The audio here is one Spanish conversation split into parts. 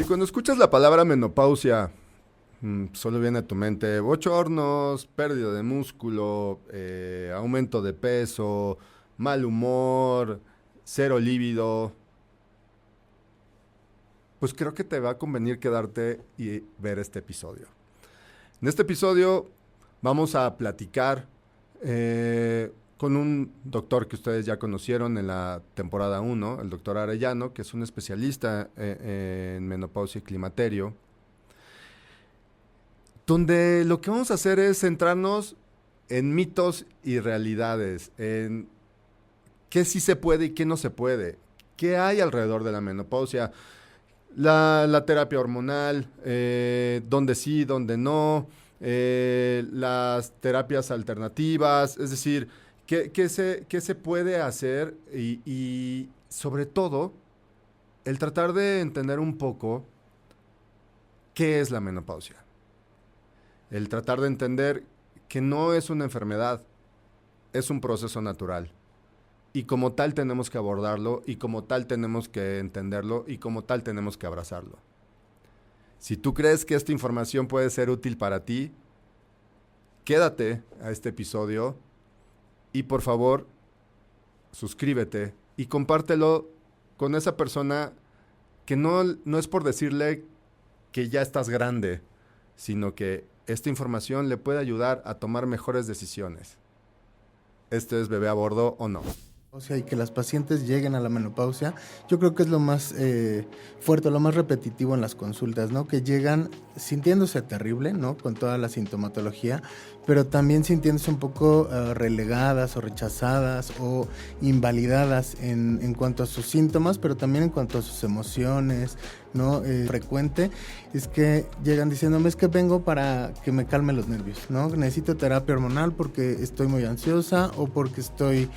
Si cuando escuchas la palabra menopausia, solo viene a tu mente bochornos, pérdida de músculo, aumento de peso, mal humor, cero líbido, pues creo que te va a convenir quedarte y ver este episodio. En este episodio vamos a platicar con un doctor que ustedes ya conocieron en la temporada 1, el doctor Arellano, que es un especialista en menopausia y climaterio, donde lo que vamos a hacer es centrarnos en mitos y realidades, en qué sí se puede y qué no se puede, qué hay alrededor de la menopausia, la terapia hormonal, dónde sí, dónde no, las terapias alternativas, es decir, qué se puede hacer y sobre todo el tratar de entender un poco qué es la menopausia. El tratar de entender que no es una enfermedad, es un proceso natural. Y como tal tenemos que abordarlo, y como tal tenemos que entenderlo, y como tal tenemos que abrazarlo. Si tú crees que esta información puede ser útil para ti, quédate a este episodio y por favor, suscríbete y compártelo con esa persona que no es por decirle que ya estás grande, sino que esta información le puede ayudar a tomar mejores decisiones. ¿Esto es bebé a bordo o no? O sea, y que las pacientes lleguen a la menopausia, yo creo que es lo más fuerte, lo más repetitivo en las consultas, ¿no? Que llegan sintiéndose terrible, ¿no? Con toda la sintomatología, pero también sintiéndose un poco relegadas o rechazadas o invalidadas en cuanto a sus síntomas, pero también en cuanto a sus emociones, ¿no? Frecuente es que llegan diciéndome, es que vengo para que me calme los nervios, ¿no? Necesito terapia hormonal porque estoy muy ansiosa o porque estoy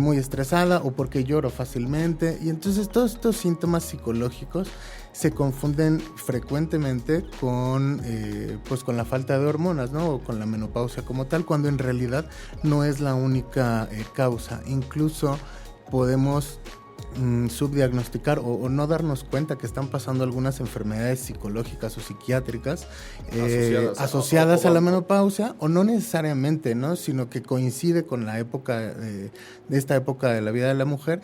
muy estresada o porque lloro fácilmente, y entonces todos estos síntomas psicológicos se confunden frecuentemente con la falta de hormonas, ¿no? O con la menopausia como tal, cuando en realidad no es la única causa. Incluso podemos subdiagnosticar o no darnos cuenta que están pasando algunas enfermedades psicológicas o psiquiátricas asociadas a la menopausia, o no necesariamente, ¿no? Sino que coincide con la época de esta época de la vida de la mujer.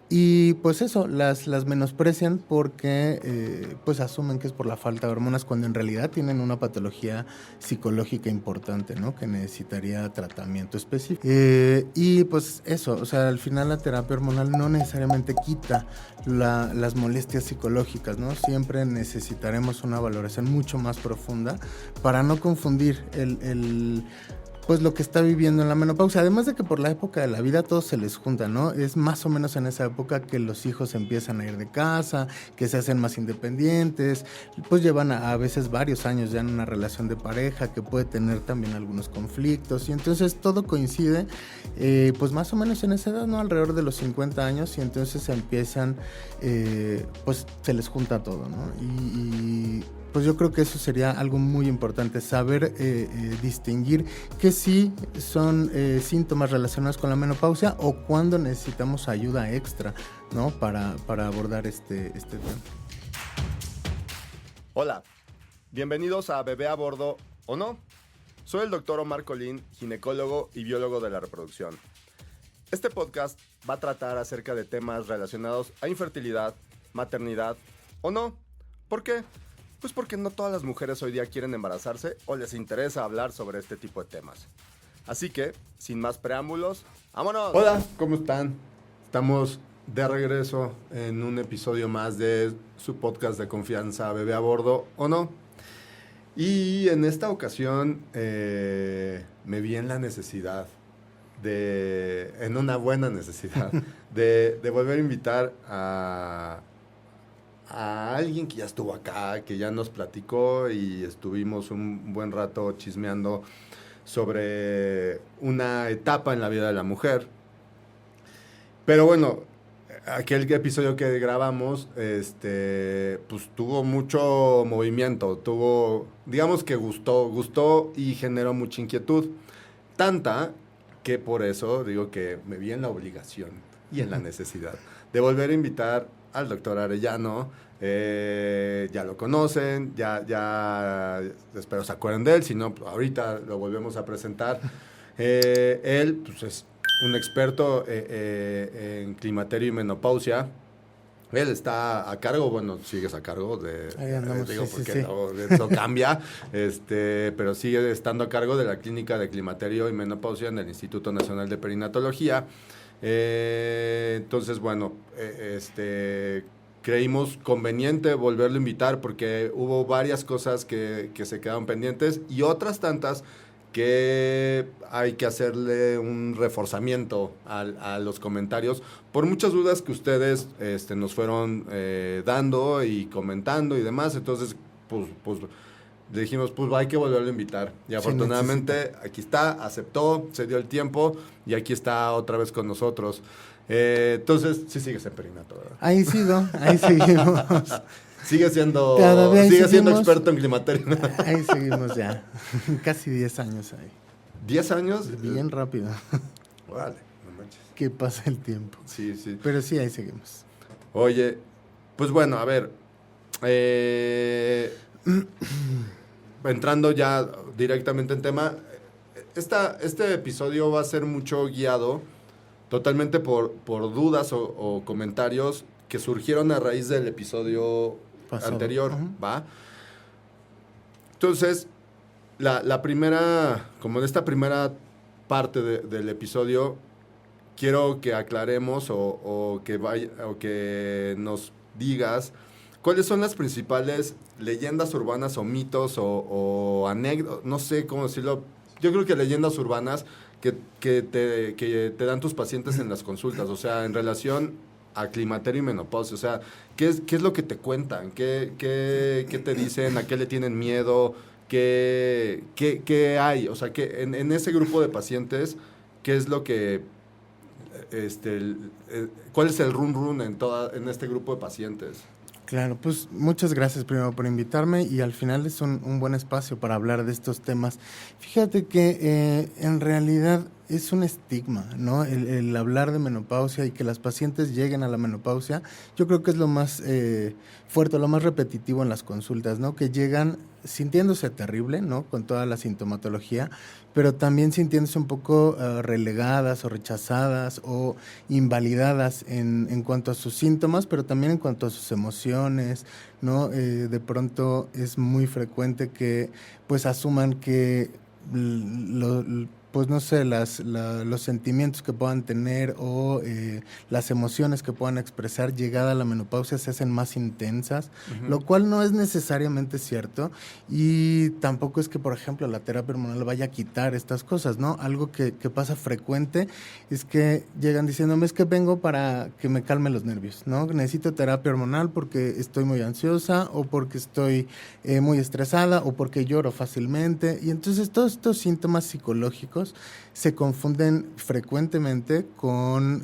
Y pues eso, las menosprecian porque pues asumen que es por la falta de hormonas, cuando en realidad tienen una patología psicológica importante, ¿no? Que necesitaría tratamiento específico. Y pues eso, o sea, al final la terapia hormonal no necesariamente quita las molestias psicológicas, ¿no? Siempre necesitaremos una valoración mucho más profunda para no confundir pues lo que está viviendo en la menopausia. Además de que por la época de la vida todo se les junta, ¿no? Es más o menos en esa época que los hijos empiezan a ir de casa, que se hacen más independientes, pues llevan a veces varios años ya en una relación de pareja, que puede tener también algunos conflictos, y entonces todo coincide, pues más o menos en esa edad, ¿no? Alrededor de los 50 años, y entonces empiezan, pues se les junta todo, ¿no? Y pues yo creo que eso sería algo muy importante, saber distinguir que sí son síntomas relacionados con la menopausia o cuando necesitamos ayuda extra, ¿no? Para abordar este tema. Hola, bienvenidos a Bebé a Bordo o no. Soy el doctor Omar Colín, ginecólogo y biólogo de la reproducción. Este podcast va a tratar acerca de temas relacionados a infertilidad, maternidad o no. ¿Por qué? Pues porque no todas las mujeres hoy día quieren embarazarse o les interesa hablar sobre este tipo de temas. Así que, sin más preámbulos, ¡vámonos! Hola, ¿cómo están? Estamos de regreso en un episodio más de su podcast de confianza, Bebé a Bordo o no. Y en esta ocasión me vi en la necesidad en una buena necesidad, de volver a invitar a alguien que ya estuvo acá, que ya nos platicó y estuvimos un buen rato chismeando sobre una etapa en la vida de la mujer. Pero bueno, aquel episodio que grabamos, pues tuvo mucho movimiento, digamos que gustó y generó mucha inquietud. Tanta que por eso digo que me vi en la obligación y en la necesidad de volver a invitar al doctor Arellano, Ya lo conocen, ya espero se acuerden de él, si no, ahorita lo volvemos a presentar. Él pues, es un experto en climaterio y menopausia. Él está a cargo, bueno, sigues a cargo de, Ahí andamos, digo, sí, porque sí. eso cambia, pero sigue estando a cargo de la clínica de climaterio y menopausia en el Instituto Nacional de Perinatología. Entonces, bueno, creímos conveniente volverlo a invitar porque hubo varias cosas que se quedaron pendientes y otras tantas que hay que hacerle un reforzamiento a los comentarios por muchas dudas que ustedes nos fueron dando y comentando y demás. Entonces, pues le dijimos, pues hay que volverlo a invitar. Y afortunadamente aquí está, aceptó, se dio el tiempo y aquí está otra vez con nosotros. Entonces, sí sigues en Perinato, ¿verdad? Ahí sigo, ahí seguimos. Sigue siendo experto en climaterio. Ahí seguimos ya, casi 10 años ahí. ¿10 años? Bien rápido. Vale, no manches. Que pasa el tiempo. Sí, sí. Pero sí, ahí seguimos. Oye, pues bueno, a ver. Entrando ya directamente en tema, este episodio va a ser mucho guiado totalmente por dudas o comentarios que surgieron a raíz del episodio anterior, ¿va? Entonces, la primera, como en esta primera parte del episodio, quiero que aclaremos o que nos digas cuáles son las principales leyendas urbanas o mitos o anécdotas, no sé cómo decirlo. Yo creo que leyendas urbanas que te dan tus pacientes en las consultas, o sea, en relación a climaterio y menopausia, o sea, ¿qué es lo que te cuentan? ¿Qué te dicen? ¿A qué le tienen miedo? ¿Qué hay? O sea, que en ese grupo de pacientes, ¿qué es lo que cuál es el run en este grupo de pacientes? Claro, pues muchas gracias primero por invitarme y al final es un buen espacio para hablar de estos temas. Fíjate que en realidad es un estigma, ¿no? El hablar de menopausia y que las pacientes lleguen a la menopausia, yo creo que es lo más fuerte, lo más repetitivo en las consultas, ¿no? Que llegan sintiéndose terrible, ¿no? Con toda la sintomatología, pero también sintiéndose un poco relegadas o rechazadas o invalidadas en cuanto a sus síntomas, pero también en cuanto a sus emociones, ¿no? De pronto es muy frecuente que pues asuman que pues no sé, los sentimientos que puedan tener o las emociones que puedan expresar llegada a la menopausia se hacen más intensas, lo cual no es necesariamente cierto y tampoco es que, por ejemplo, la terapia hormonal vaya a quitar estas cosas, ¿no? Algo que pasa frecuente es que llegan diciéndome es que vengo para que me calme los nervios, ¿no? Necesito terapia hormonal porque estoy muy ansiosa o porque estoy muy estresada o porque lloro fácilmente y entonces todos estos síntomas psicológicos se confunden frecuentemente con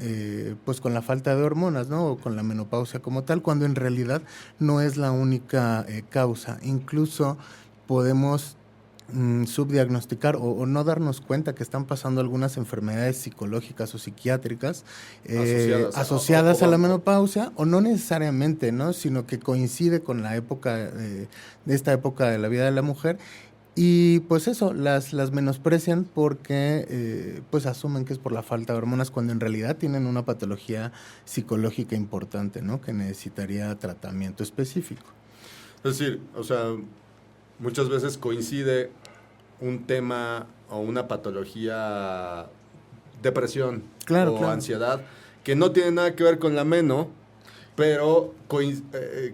pues con la falta de hormonas, ¿no? O con la menopausia como tal, cuando en realidad no es la única causa. Incluso podemos subdiagnosticar o no darnos cuenta que están pasando algunas enfermedades psicológicas o psiquiátricas asociadas a la menopausia, o no necesariamente, ¿no? Sino que coincide con la época de esta época de la vida de la mujer. Y pues eso, las menosprecian porque pues asumen que es por la falta de hormonas cuando en realidad tienen una patología psicológica importante, ¿no? Que necesitaría tratamiento específico. Es decir, o sea, muchas veces coincide un tema o una patología, depresión o ansiedad, que no tiene nada que ver con la meno, pero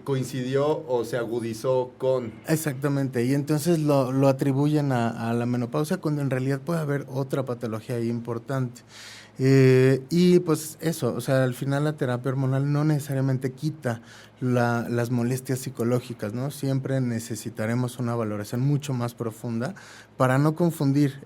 coincidió o se agudizó con... Exactamente, y entonces lo atribuyen a la menopausia cuando en realidad puede haber otra patología ahí importante. Y pues eso, o sea, al final la terapia hormonal no necesariamente quita las molestias psicológicas, ¿no? Siempre necesitaremos una valoración mucho más profunda para no confundir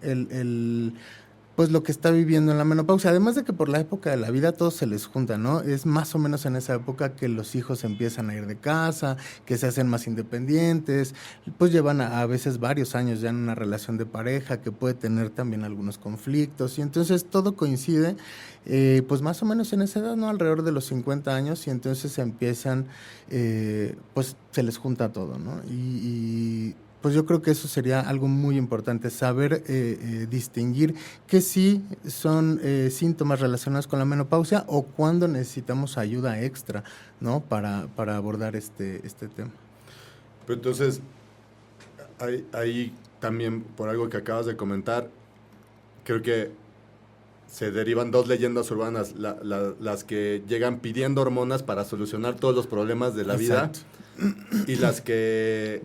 pues lo que está viviendo en la menopausia. Además de que por la época de la vida todo se les junta, ¿no? Es más o menos en esa época que los hijos empiezan a ir de casa, que se hacen más independientes, pues llevan a veces varios años ya en una relación de pareja que puede tener también algunos conflictos y entonces todo coincide pues más o menos en esa edad, ¿no? Alrededor de los 50 años y entonces empiezan, pues se les junta todo, ¿no? Y pues yo creo que eso sería algo muy importante, saber distinguir que sí son síntomas relacionados con la menopausia o cuando necesitamos ayuda extra, ¿no? Para abordar este tema. Pero entonces, ahí también, por algo que acabas de comentar, creo que se derivan dos leyendas urbanas, las que llegan pidiendo hormonas para solucionar todos los problemas de la Exacto. vida y las que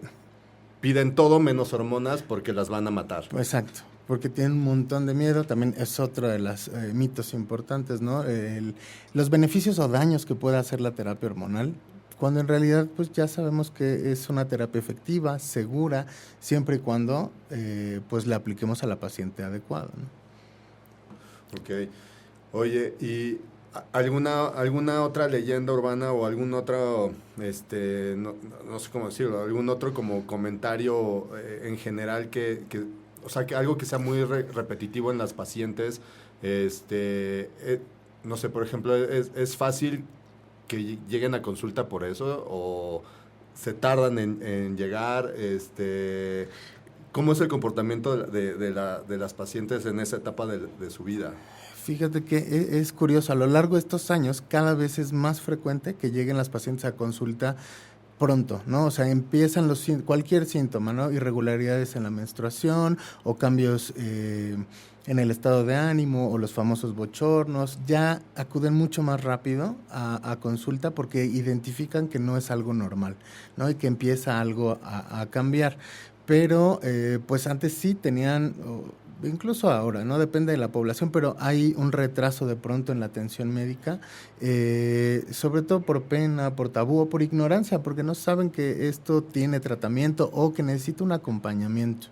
piden todo menos hormonas porque las van a matar. Exacto, porque tienen un montón de miedo, también es otro de los mitos importantes, ¿no? Los beneficios o daños que puede hacer la terapia hormonal, cuando en realidad pues ya sabemos que es una terapia efectiva, segura, siempre y cuando pues la apliquemos a la paciente adecuada, ¿no? Ok. Oye, ¿y alguna otra leyenda urbana o algún otro, no sé cómo decirlo, algún otro como comentario en general o sea, que algo que sea muy repetitivo en las pacientes, no sé, por ejemplo, es fácil que lleguen a consulta por eso o se tardan en llegar, ¿cómo es el comportamiento de las pacientes en esa etapa de su vida? Fíjate que es curioso, a lo largo de estos años cada vez es más frecuente que lleguen las pacientes a consulta pronto, ¿no? O sea, empiezan cualquier síntoma, ¿no? Irregularidades en la menstruación o cambios en el estado de ánimo o los famosos bochornos, ya acuden mucho más rápido a consulta porque identifican que no es algo normal, ¿no? Y que empieza algo a cambiar. Pero pues antes sí tenían, incluso ahora, ¿no? Depende de la población, pero hay un retraso de pronto en la atención médica, sobre todo por pena, por tabú o por ignorancia, porque no saben que esto tiene tratamiento o que necesita un acompañamiento,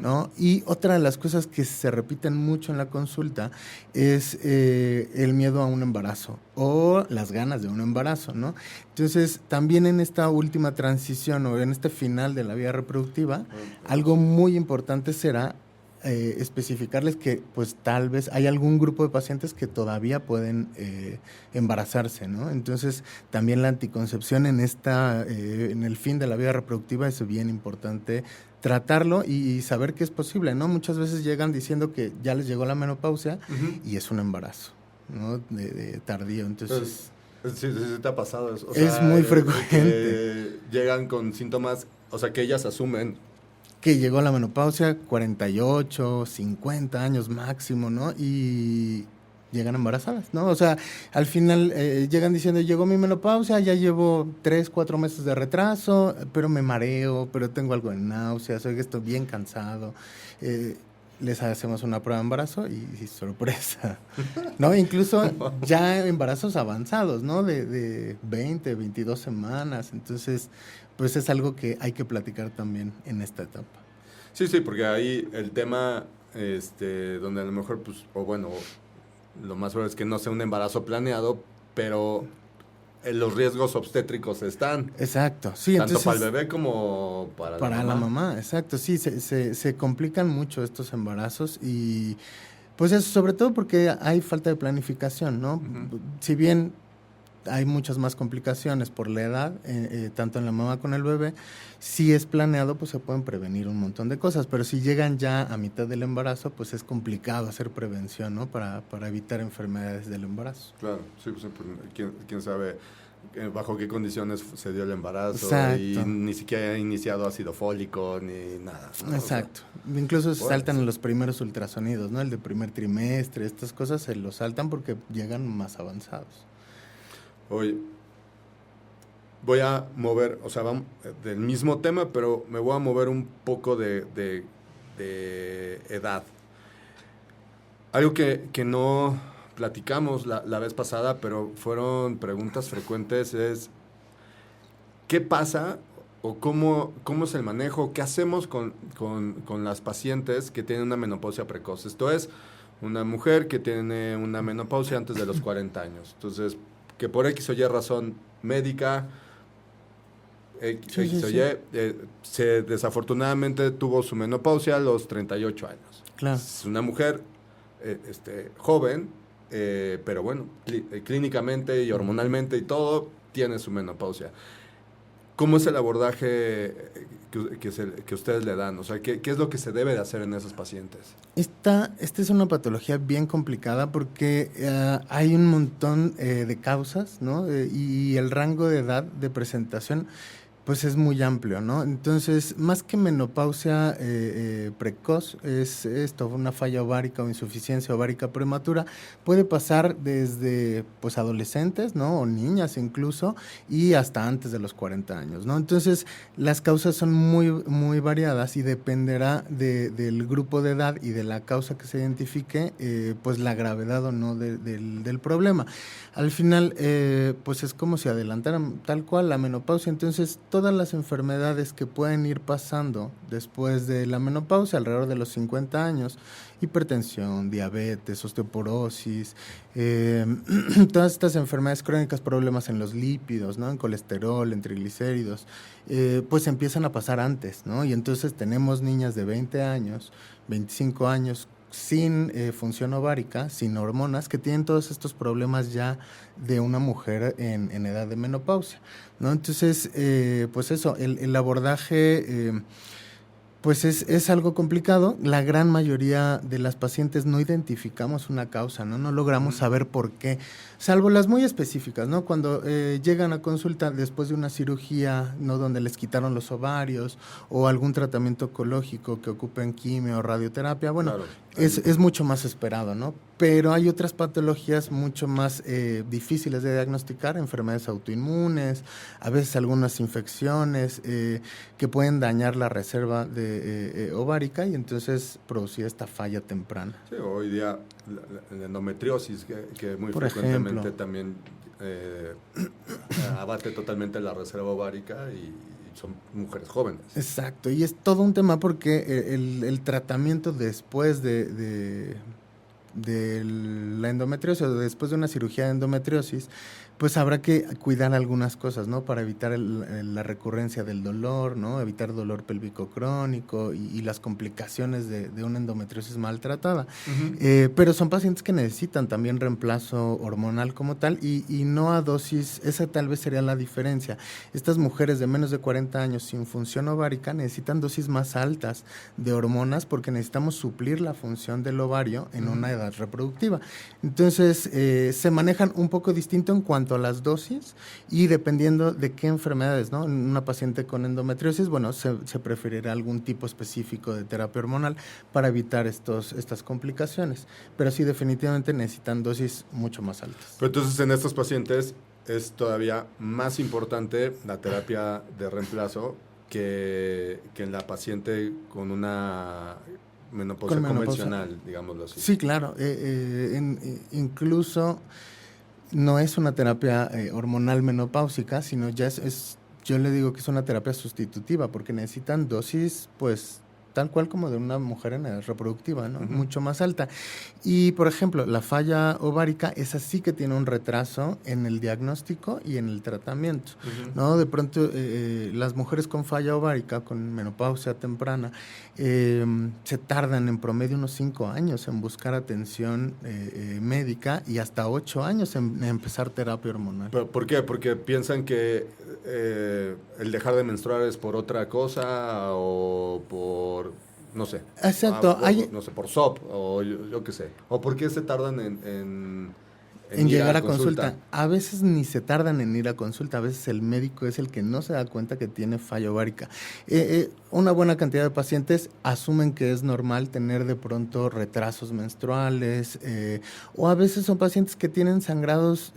¿no? Y otra de las cosas que se repiten mucho en la consulta es el miedo a un embarazo o las ganas de un embarazo, ¿no? Entonces, también en esta última transición o en este final de la vida reproductiva, algo muy importante será especificarles que pues tal vez hay algún grupo de pacientes que todavía pueden embarazarse, ¿no? Entonces también la anticoncepción en el fin de la vida reproductiva es bien importante tratarlo y saber que es posible, ¿no? Muchas veces llegan diciendo que ya les llegó la menopausia y es un embarazo, ¿no? De tardío, entonces... Sí, te ha pasado eso. O es sea, muy frecuente. Que llegan con síntomas, o sea, que ellas asumen que llegó la menopausia, 48, 50 años máximo, ¿no? Y llegan embarazadas, ¿no? O sea, al final llegan diciendo, llegó mi menopausia, ya llevo 3, 4 meses de retraso, pero me mareo, pero tengo algo de náuseas, oiga, estoy bien cansado. Les hacemos una prueba de embarazo y sorpresa, ¿no? Incluso ya embarazos avanzados, ¿no? De 20, 22 semanas, entonces... pues es algo que hay que platicar también en esta etapa. Sí, porque ahí el tema, donde a lo mejor, pues, o bueno, lo más probable es que no sea un embarazo planeado, pero los riesgos obstétricos están. Exacto, sí. Tanto entonces, para el bebé como para la mamá. Para la mamá, exacto, sí, se complican mucho estos embarazos y pues eso, sobre todo porque hay falta de planificación, ¿no? Si bien... hay muchas más complicaciones por la edad, tanto en la mamá con el bebé. Si es planeado, pues se pueden prevenir un montón de cosas, pero si llegan ya a mitad del embarazo, pues es complicado hacer prevención, ¿no? Para evitar enfermedades del embarazo. Claro, sí, pues quién sabe bajo qué condiciones se dio el embarazo. Exacto. Y ni siquiera ha iniciado ácido fólico ni nada, ¿no? Exacto. O sea, incluso se saltan los primeros ultrasonidos, ¿no? El de primer trimestre, estas cosas se los saltan porque llegan más avanzados. Oye, voy a mover, o sea, vamos del mismo tema, pero me voy a mover un poco de edad. Algo que no platicamos la vez pasada, pero fueron preguntas frecuentes, es ¿qué pasa o cómo es el manejo? ¿Qué hacemos con las pacientes que tienen una menopausia precoz? Esto es, una mujer que tiene una menopausia antes de los 40 años. Entonces, que por X o Y razón médica, X o Y, se desafortunadamente tuvo su menopausia a los 38 años. Claro. Es una mujer joven, pero bueno, clínicamente y hormonalmente y todo, tiene su menopausia. ¿Cómo es el abordaje que ustedes le dan? O sea, ¿qué es lo que se debe de hacer en esos pacientes? Esta es una patología bien complicada porque hay un montón de causas, ¿no? Y el rango de edad de presentación pues es muy amplio, ¿no? Entonces, más que menopausia precoz, es esto, una falla ovárica o insuficiencia ovárica prematura, puede pasar desde pues adolescentes, ¿no? O niñas incluso, y hasta antes de los 40 años, ¿no? Entonces, las causas son muy, muy variadas y dependerá del grupo de edad y de la causa que se identifique, pues la gravedad o no del problema. Al final, pues es como si adelantaran tal cual la menopausia. Entonces, todas las enfermedades que pueden ir pasando después de la menopausia, alrededor de los 50 años, hipertensión, diabetes, osteoporosis, todas estas enfermedades crónicas, problemas en los lípidos, ¿no? En colesterol, en triglicéridos, pues empiezan a pasar antes, ¿no? Y entonces tenemos niñas de 20 años, 25 años, sin función ovárica, sin hormonas, que tienen todos estos problemas ya de una mujer en edad de menopausia, ¿no? Entonces, pues eso, el abordaje pues es algo complicado. La gran mayoría de las pacientes no identificamos una causa, ¿no? No logramos saber por qué, salvo las muy específicas, ¿no? Cuando llegan a consulta después de una cirugía, ¿no? Donde les quitaron los ovarios o algún tratamiento oncológico que ocupen quimio o radioterapia, bueno, claro, es mucho más esperado, ¿no? Pero hay otras patologías mucho más difíciles de diagnosticar, enfermedades autoinmunes, a veces algunas infecciones que pueden dañar la reserva ovárica y entonces producir esta falla temprana. Sí, hoy día la endometriosis, que muy por frecuentemente ejemplo, también abate totalmente la reserva ovárica y son mujeres jóvenes. Exacto, y es todo un tema porque el tratamiento después de la endometriosis o después de una cirugía de endometriosis, pues habrá que cuidar algunas cosas, ¿no? Para evitar la recurrencia del dolor, ¿no? Evitar dolor pélvico crónico y las complicaciones de una endometriosis maltratada. Pero son pacientes que necesitan también reemplazo hormonal como tal y no a dosis, esa tal vez sería la diferencia. Estas mujeres de menos de 40 años sin función ovárica necesitan dosis más altas de hormonas porque necesitamos suplir la función del ovario en una edad reproductiva. Entonces, se manejan un poco distinto en cuanto a las dosis y dependiendo de qué enfermedades, ¿no? En una paciente con endometriosis, bueno, se preferirá algún tipo específico de terapia hormonal para evitar estas complicaciones, pero sí definitivamente necesitan dosis mucho más altas. Pero entonces en estos pacientes es todavía más importante la terapia de reemplazo que en la paciente con una menopausia convencional, digámoslo así. Sí, claro. Incluso no es una terapia hormonal menopáusica, sino ya yo le digo que es una terapia sustitutiva, porque necesitan dosis, pues, tal cual como de una mujer en edad reproductiva, ¿no? Mucho más alta. Y, por ejemplo, la falla ovárica es así que tiene un retraso en el diagnóstico y en el tratamiento, ¿no? De pronto, las mujeres con falla ovárica, con menopausia temprana, se tardan en promedio unos 5 años en buscar atención médica y hasta 8 años en empezar terapia hormonal. ¿Por qué? Porque piensan que el dejar de menstruar es por otra cosa o por no sé. Exacto. No sé, por SOP o yo qué sé. ¿O por qué se tardan en llegar a consulta? A veces ni se tardan en ir a consulta, a veces el médico es el que no se da cuenta que tiene falla ovárica. Una buena cantidad de pacientes asumen que es normal tener de pronto retrasos menstruales o a veces son pacientes que tienen sangrados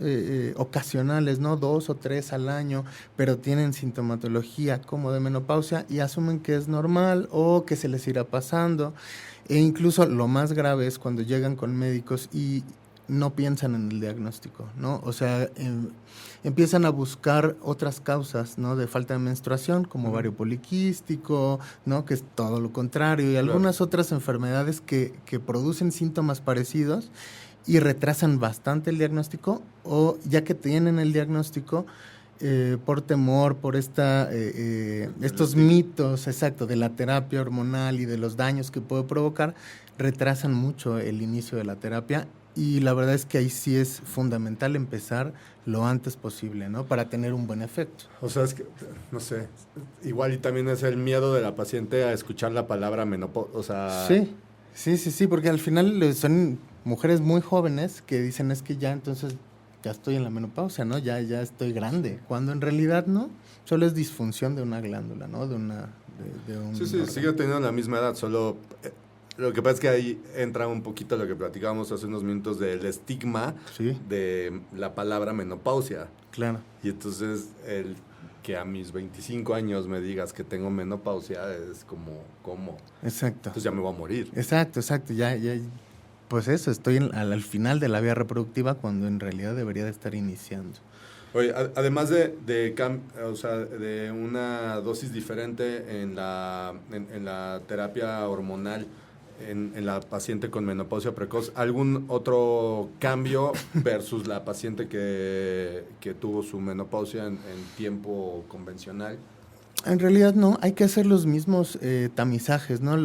ocasionales, ¿no? 2 o 3 al año, pero tienen sintomatología como de menopausia y asumen que es normal o que se les irá pasando. E incluso lo más grave es cuando llegan con médicos y no piensan en el diagnóstico, ¿no? O sea, empiezan a buscar otras causas, ¿no? De falta de menstruación, como ovario poliquístico, ¿no? Que es todo lo contrario, y algunas otras enfermedades que producen síntomas parecidos y retrasan bastante el diagnóstico, o ya que tienen el diagnóstico, por temor, por estos mitos, exacto, de la terapia hormonal y de los daños que puede provocar, retrasan mucho el inicio de la terapia, y la verdad es que ahí sí es fundamental empezar lo antes posible, ¿no? Para tener un buen efecto. O sea, es que, no sé, igual y también es el miedo de la paciente a escuchar la palabra menopausia, o sea... Sí, porque al final son mujeres muy jóvenes que dicen, es que ya entonces ya estoy en la menopausia, ¿no? Ya estoy grande, cuando en realidad no, solo es disfunción de una glándula, ¿no? De un Sí, sigue teniendo la misma edad, solo lo que pasa es que ahí entra un poquito lo que platicábamos hace unos minutos del estigma de la palabra menopausia. Claro. Y entonces el que a mis 25 años me digas que tengo menopausia es como, ¿cómo? Exacto. Entonces ya me voy a morir. Exacto, ya. Pues eso, estoy al final de la vida reproductiva cuando en realidad debería de estar iniciando. Oye, además o sea, de una dosis diferente en la terapia hormonal en la paciente con menopausia precoz, ¿algún otro cambio versus la paciente que tuvo su menopausia en tiempo convencional? En realidad no, hay que hacer los mismos tamizajes, ¿no?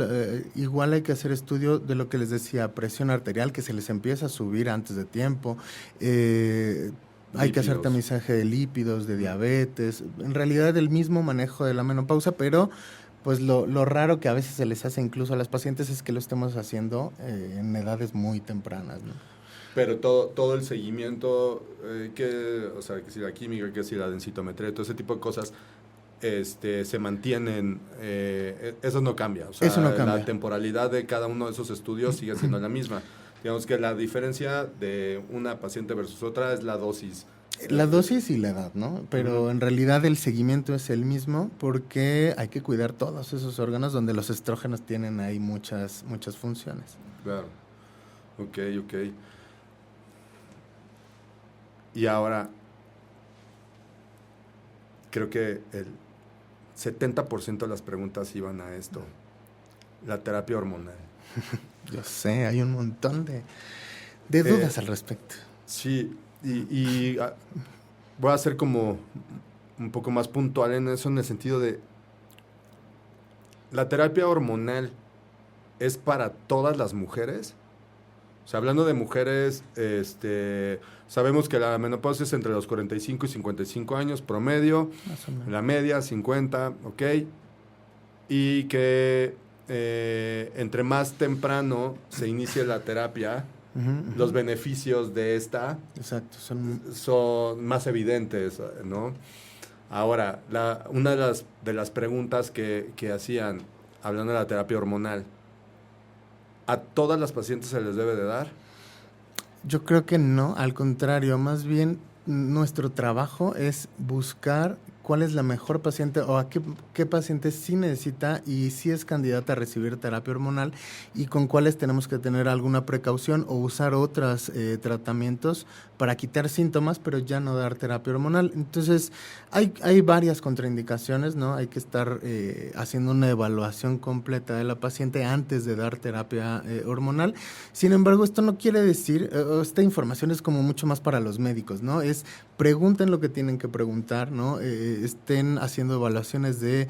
Igual hay que hacer estudio de lo que les decía, presión arterial, que se les empieza a subir antes de tiempo, hay que hacer tamizaje de lípidos, de diabetes, en realidad el mismo manejo de la menopausia, pero pues lo raro que a veces se les hace incluso a las pacientes es que lo estemos haciendo en edades muy tempranas, ¿no? Pero todo el seguimiento, o sea, que si la química, que si la densitometría, todo ese tipo de cosas, se mantienen, eso no cambia. O sea, eso no cambia. La temporalidad de cada uno de esos estudios sigue siendo la misma. Digamos que la diferencia de una paciente versus otra es la dosis. La dosis y la edad, ¿no? Pero en realidad el seguimiento es el mismo porque hay que cuidar todos esos órganos donde los estrógenos tienen ahí muchas funciones. Claro. Ok. Y ahora, creo que el 70% de las preguntas iban a esto. La terapia hormonal. Yo sé, hay un montón de dudas al respecto. Sí, y voy a ser como un poco más puntual en eso, en el sentido de ¿la terapia hormonal es para todas las mujeres? O sea, hablando de mujeres, sabemos que la menopausia es entre los 45 y 55 años promedio, más o menos. La media 50, ¿ok? Y que entre más temprano se inicie la terapia, los beneficios de esta son más evidentes, ¿no? Ahora, una de las preguntas que hacían, hablando de la terapia hormonal, ¿a todas las pacientes se les debe de dar? Yo creo que no, al contrario, más bien nuestro trabajo es buscar cuál es la mejor paciente o a qué paciente sí necesita y sí es candidata a recibir terapia hormonal y con cuáles tenemos que tener alguna precaución o usar otros tratamientos para quitar síntomas, pero ya no dar terapia hormonal. Entonces, hay varias contraindicaciones, ¿no? Hay que estar haciendo una evaluación completa de la paciente antes de dar terapia hormonal. Sin embargo, esto no quiere decir, esta información es como mucho más para los médicos, ¿no? Pregunten lo que tienen que preguntar, ¿no? Estén haciendo evaluaciones de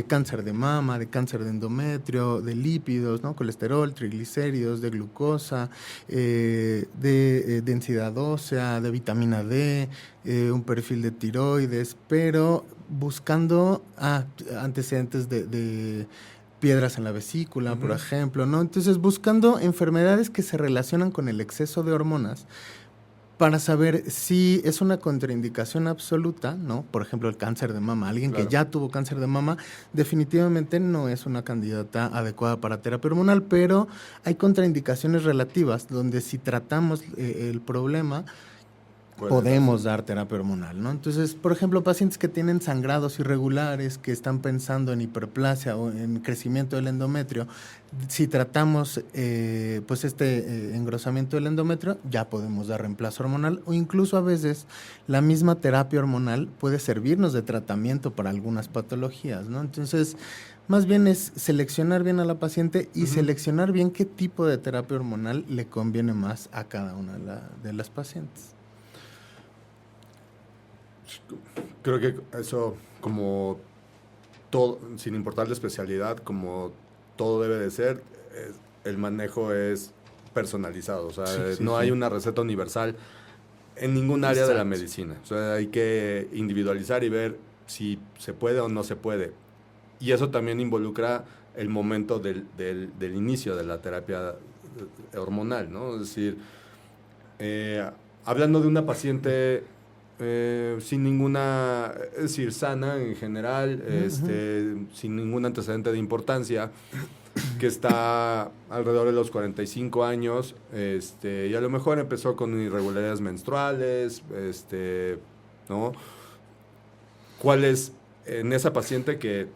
cáncer de mama, de cáncer de endometrio, de lípidos, ¿no? Colesterol, triglicéridos, de glucosa, de densidad ósea, de vitamina D, un perfil de tiroides, pero buscando antecedentes de piedras en la vesícula, por ejemplo, ¿no? Entonces, buscando enfermedades que se relacionan con el exceso de hormonas, para saber si es una contraindicación absoluta, ¿no? Por ejemplo, el cáncer de mama. Alguien que ya tuvo cáncer de mama definitivamente no es una candidata adecuada para terapia hormonal, pero hay contraindicaciones relativas donde si tratamos el problema podemos dar terapia hormonal, ¿no? Entonces, por ejemplo, pacientes que tienen sangrados irregulares, que están pensando en hiperplasia o en crecimiento del endometrio, si tratamos engrosamiento del endometrio, ya podemos dar reemplazo hormonal, o incluso a veces la misma terapia hormonal puede servirnos de tratamiento para algunas patologías, ¿no? Entonces, más bien es seleccionar bien a la paciente y seleccionar bien qué tipo de terapia hormonal le conviene más a cada una de las pacientes. Creo que eso, como todo, sin importar la especialidad, como todo debe de ser, el manejo es personalizado. O sea, no hay una receta universal en ningún área de la medicina. O sea, hay que individualizar y ver si se puede o no se puede. Y eso también involucra el momento del inicio de la terapia hormonal, ¿no? Es decir, hablando de una paciente sin ninguna, es decir, sana en general, sin ningún antecedente de importancia, que está alrededor de los 45 años, y a lo mejor empezó con irregularidades menstruales, ¿no? ¿Cuál es en esa paciente que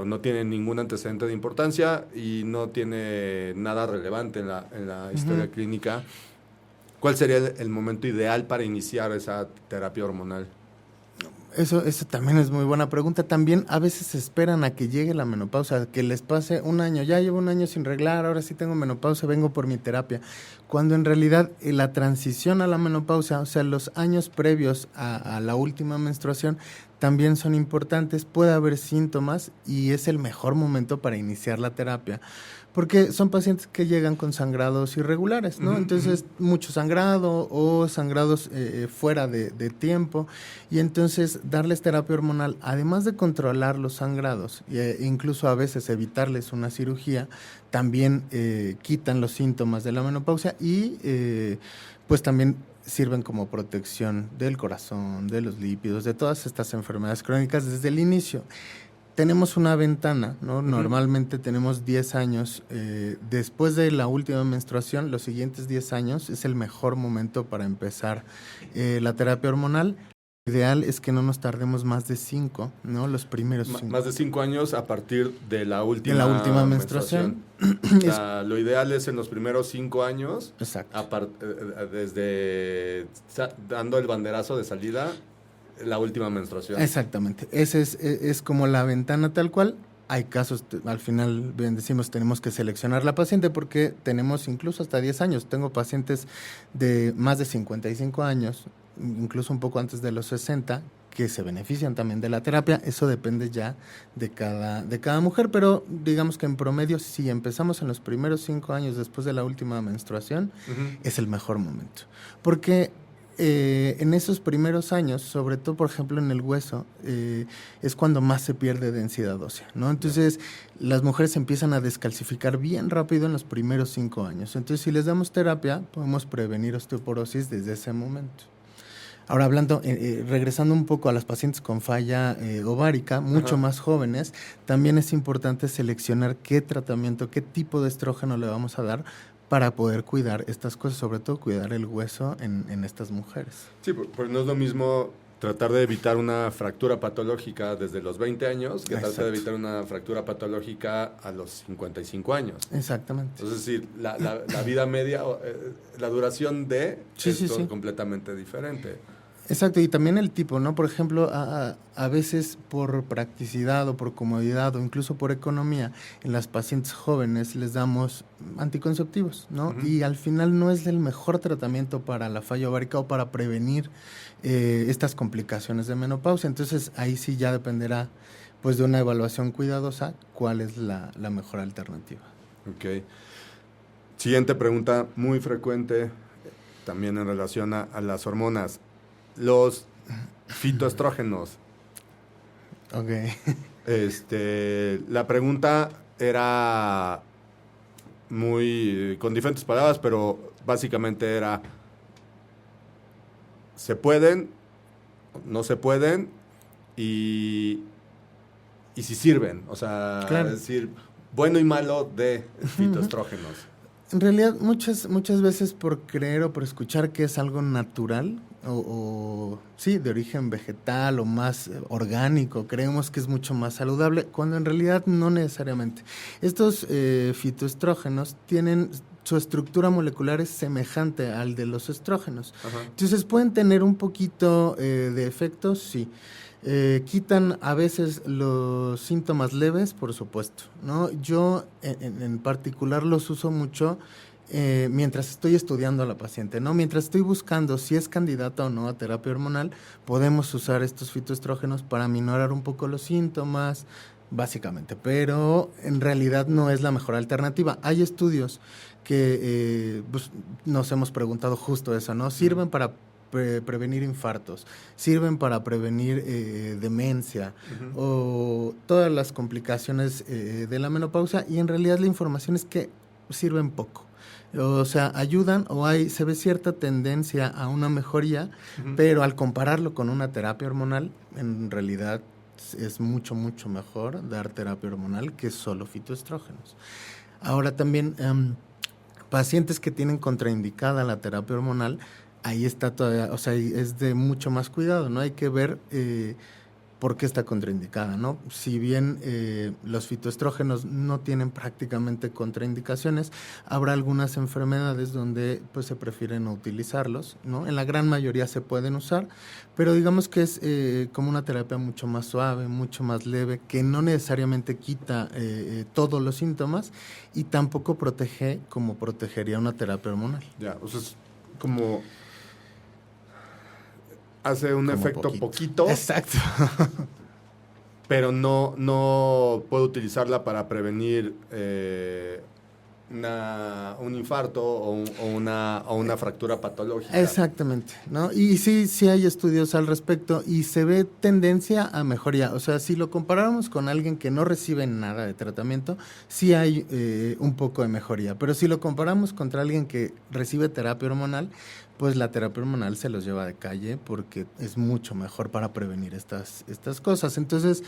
no tiene ningún antecedente de importancia y no tiene nada relevante en la historia clínica? ¿Cuál sería el momento ideal para iniciar esa terapia hormonal? Eso también es muy buena pregunta. También a veces esperan a que llegue la menopausia, que les pase un año. Ya llevo un año sin reglar, ahora sí tengo menopausia, vengo por mi terapia. Cuando en realidad la transición a la menopausia, o sea, los años previos a la última menstruación, también son importantes. Puede haber síntomas y es el mejor momento para iniciar la terapia. Porque son pacientes que llegan con sangrados irregulares, ¿no? Entonces, mucho sangrado o sangrados fuera de tiempo. Y entonces, darles terapia hormonal, además de controlar los sangrados, e incluso a veces evitarles una cirugía, también quitan los síntomas de la menopausia y pues también sirven como protección del corazón, de los lípidos, de todas estas enfermedades crónicas desde el inicio. Tenemos una ventana, ¿no? Normalmente tenemos 10 años. Después de la última menstruación, los siguientes 10 años es el mejor momento para empezar la terapia hormonal. Lo ideal es que no nos tardemos más de 5, ¿no? Los primeros 5. Más de 5 años a partir de la última menstruación. O sea, lo ideal es en los primeros 5 años. Exacto. Desde dando el banderazo de salida, la última menstruación. Exactamente. Ese es como la ventana tal cual. Hay casos, al final, bien decimos, tenemos que seleccionar la paciente porque tenemos incluso hasta 10 años. Tengo pacientes de más de 55 años, incluso un poco antes de los 60, que se benefician también de la terapia. Eso depende ya de cada mujer, pero digamos que en promedio, si empezamos en los primeros 5 años después de la última menstruación, es el mejor momento. Porque en esos primeros años, sobre todo, por ejemplo, en el hueso, es cuando más se pierde densidad ósea, ¿no? Entonces, las mujeres empiezan a descalcificar bien rápido en los primeros 5 años. Entonces, si les damos terapia, podemos prevenir osteoporosis desde ese momento. Ahora, regresando un poco a las pacientes con falla ovárica, mucho más jóvenes, también es importante seleccionar qué tratamiento, qué tipo de estrógeno le vamos a dar para poder cuidar estas cosas, sobre todo cuidar el hueso en estas mujeres. Sí, porque no es lo mismo tratar de evitar una fractura patológica desde los 20 años que tratar de evitar una fractura patológica a los 55 años. Exactamente. Es decir, la vida media, la duración es completamente diferente. Exacto, y también el tipo, ¿no? Por ejemplo, a veces por practicidad o por comodidad o incluso por economía, en las pacientes jóvenes les damos anticonceptivos, ¿no? Y al final no es el mejor tratamiento para la falla ovárica o para prevenir estas complicaciones de menopausia. Entonces, ahí sí ya dependerá, pues, de una evaluación cuidadosa, cuál es la mejor alternativa. Ok. Siguiente pregunta muy frecuente, también en relación a las hormonas. Los fitoestrógenos. Ok. La pregunta era muy con diferentes palabras, pero básicamente era: ¿se pueden? ¿No se pueden? Y si sirven. O sea, claro. Es decir, bueno y malo de fitoestrógenos. En realidad, muchas veces por creer o por escuchar que es algo natural, sí, de origen vegetal o más orgánico, creemos que es mucho más saludable, cuando en realidad no necesariamente. Estos fitoestrógenos tienen su estructura molecular es semejante al de los estrógenos. Ajá. Entonces pueden tener un poquito de efectos, sí. Quitan a veces los síntomas leves, por supuesto, ¿no? Yo en particular los uso mucho mientras estoy estudiando a la paciente, ¿no? Mientras estoy buscando si es candidata o no a terapia hormonal, podemos usar estos fitoestrógenos para minorar un poco los síntomas, básicamente, pero en realidad no es la mejor alternativa. Hay estudios que pues, nos hemos preguntado justo eso, ¿no? Sirven para prevenir infartos, sirven para prevenir demencia o todas las complicaciones de la menopausia, y en realidad la información es que sirven poco. O sea, ayudan o se ve cierta tendencia a una mejoría, pero al compararlo con una terapia hormonal, en realidad es mucho, mucho mejor dar terapia hormonal que solo fitoestrógenos. Ahora también, pacientes que tienen contraindicada la terapia hormonal, ahí está todavía, o sea, es de mucho más cuidado, ¿no? Hay que ver por qué está contraindicada, ¿no? Si bien los fitoestrógenos no tienen prácticamente contraindicaciones, habrá algunas enfermedades donde pues se prefiere no utilizarlos, ¿no? En la gran mayoría se pueden usar, pero digamos que es como una terapia mucho más suave, mucho más leve, que no necesariamente quita todos los síntomas y tampoco protege como protegería una terapia hormonal. Ya, o sea, es como hace un Como efecto poquito, Exacto. pero no puedo utilizarla para prevenir un infarto o una fractura patológica. Exactamente, ¿no? Y sí hay estudios al respecto y se ve tendencia a mejoría. O sea, si lo comparamos con alguien que no recibe nada de tratamiento, sí hay un poco de mejoría. Pero si lo comparamos contra alguien que recibe terapia hormonal, pues la terapia hormonal se los lleva de calle porque es mucho mejor para prevenir estas cosas. Entonces,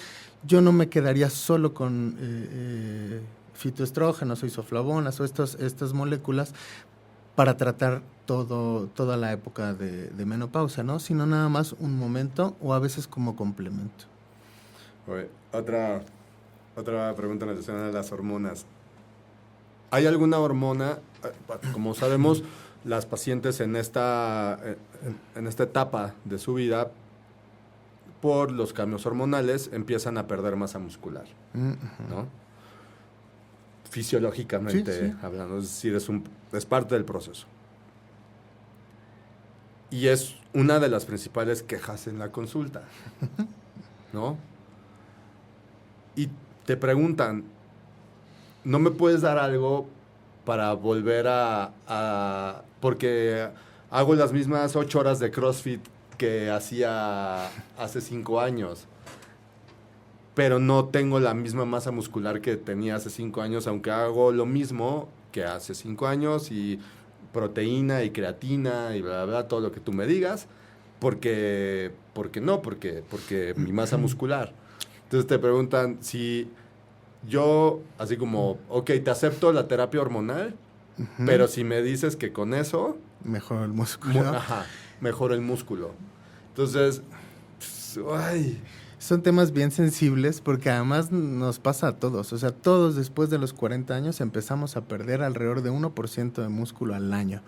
yo no me quedaría solo con fitoestrógenos o isoflavonas o estas moléculas para tratar toda la época de menopausia, ¿no? Sino nada más un momento o a veces como complemento. Oye, otra pregunta relacionada a las hormonas. ¿Hay alguna hormona, como sabemos, las pacientes en esta etapa de su vida, por los cambios hormonales, empiezan a perder masa muscular, ¿no? Fisiológicamente hablando, es decir, es parte del proceso. Y es una de las principales quejas en la consulta, ¿no? Y te preguntan, ¿no me puedes dar algo para volver porque hago las mismas 8 horas de CrossFit que hacía hace 5 años, pero no tengo la misma masa muscular que tenía hace 5 años, aunque hago lo mismo que hace 5 años y proteína y creatina y bla, bla, bla, todo lo que tú me digas, porque mi masa muscular. Entonces te preguntan si yo, así como, ok, te acepto la terapia hormonal, pero si me dices que con eso... Mejor el músculo. Mejor el músculo. Entonces, ay... Son temas bien sensibles porque además nos pasa a todos. O sea, todos después de los 40 años empezamos a perder alrededor de 1% de músculo al año.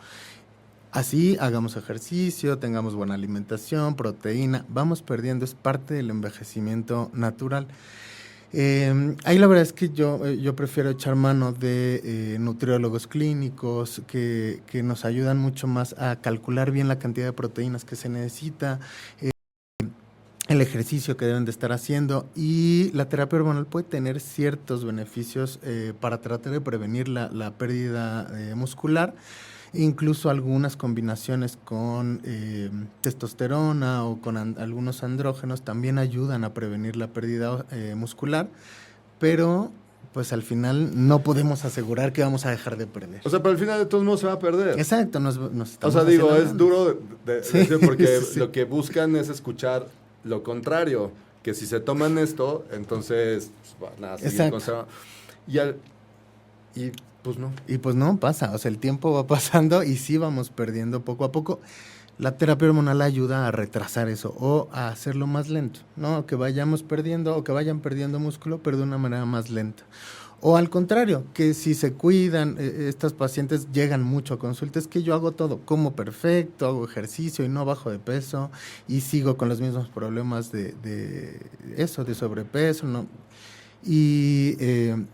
Así hagamos ejercicio, tengamos buena alimentación, proteína, vamos perdiendo, es parte del envejecimiento natural. Ahí la verdad es que yo prefiero echar mano de nutriólogos clínicos que nos ayudan mucho más a calcular bien la cantidad de proteínas que se necesita, el ejercicio que deben de estar haciendo, y la terapia hormonal puede tener ciertos beneficios para tratar de prevenir la pérdida muscular. Incluso algunas combinaciones con testosterona o con algunos andrógenos también ayudan a prevenir la pérdida muscular, pero pues al final no podemos asegurar que vamos a dejar de perder. O sea, pero al final de todos modos se va a perder. Exacto, nos o sea, digo, es duro decir porque sí. Lo que buscan es escuchar lo contrario, que si se toman esto, entonces pues, van a seguir conservando. Y pues no. Y pues no pasa, o sea, el tiempo va pasando y sí vamos perdiendo poco a poco. La terapia hormonal ayuda a retrasar eso o a hacerlo más lento, ¿no? Que vayamos perdiendo o que vayan perdiendo músculo, pero de una manera más lenta. O al contrario, que si se cuidan, estas pacientes llegan mucho a consultas, es que yo hago todo, como perfecto, hago ejercicio y no bajo de peso y sigo con los mismos problemas de sobrepeso, ¿no? Y